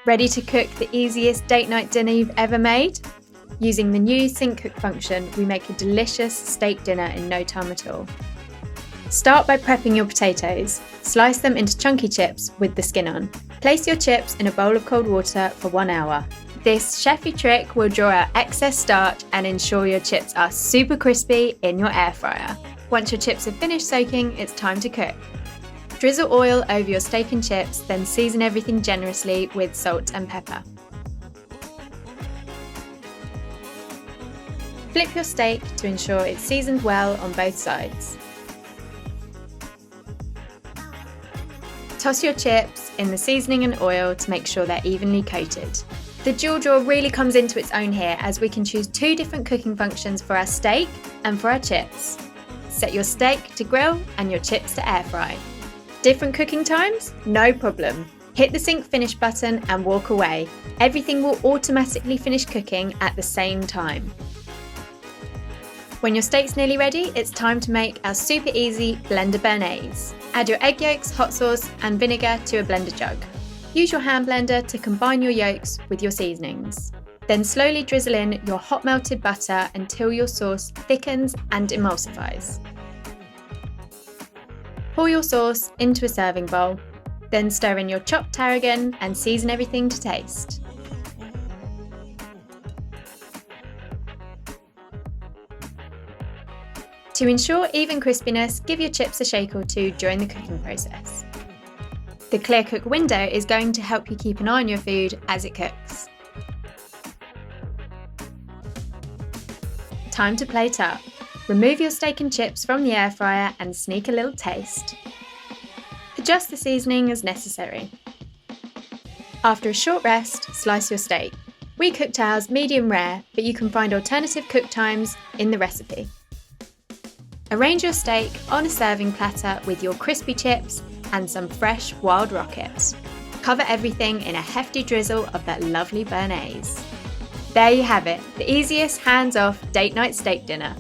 Ready to cook the easiest date night dinner you've ever made? Using the new Sync Cook function, we make a delicious steak dinner in no time at all. Start by prepping your potatoes. Slice them into chunky chips with the skin on. Place your chips in a bowl of cold water for 1 hour. This chefy trick will draw out excess starch and ensure your chips are super crispy in your air fryer. Once your chips have finished soaking, it's time to cook. Drizzle oil over your steak and chips, then season everything generously with salt and pepper. Flip your steak to ensure it's seasoned well on both sides. Toss your chips in the seasoning and oil to make sure they're evenly coated. The dual draw really comes into its own here, as we can choose 2 different cooking functions for our steak and for our chips. Set your steak to grill and your chips to air fry. Different cooking times? No problem. Hit the sync finish button and walk away. Everything will automatically finish cooking at the same time. When your steak's nearly ready, it's time to make our super easy blender béarnaise. Add your egg yolks, hot sauce and vinegar to a blender jug. Use your hand blender to combine your yolks with your seasonings. Then slowly drizzle in your hot melted butter until your sauce thickens and emulsifies. Pour your sauce into a serving bowl, then stir in your chopped tarragon and season everything to taste. To ensure even crispiness, give your chips a shake or 2 during the cooking process. The clear cook window is going to help you keep an eye on your food as it cooks. Time to plate up. Remove your steak and chips from the air fryer and sneak a little taste. Adjust the seasoning as necessary. After a short rest, slice your steak. We cooked ours medium rare, but you can find alternative cook times in the recipe. Arrange your steak on a serving platter with your crispy chips and some fresh wild rockets. Cover everything in a hefty drizzle of that lovely béarnaise. There you have it, the easiest hands-off date night steak dinner.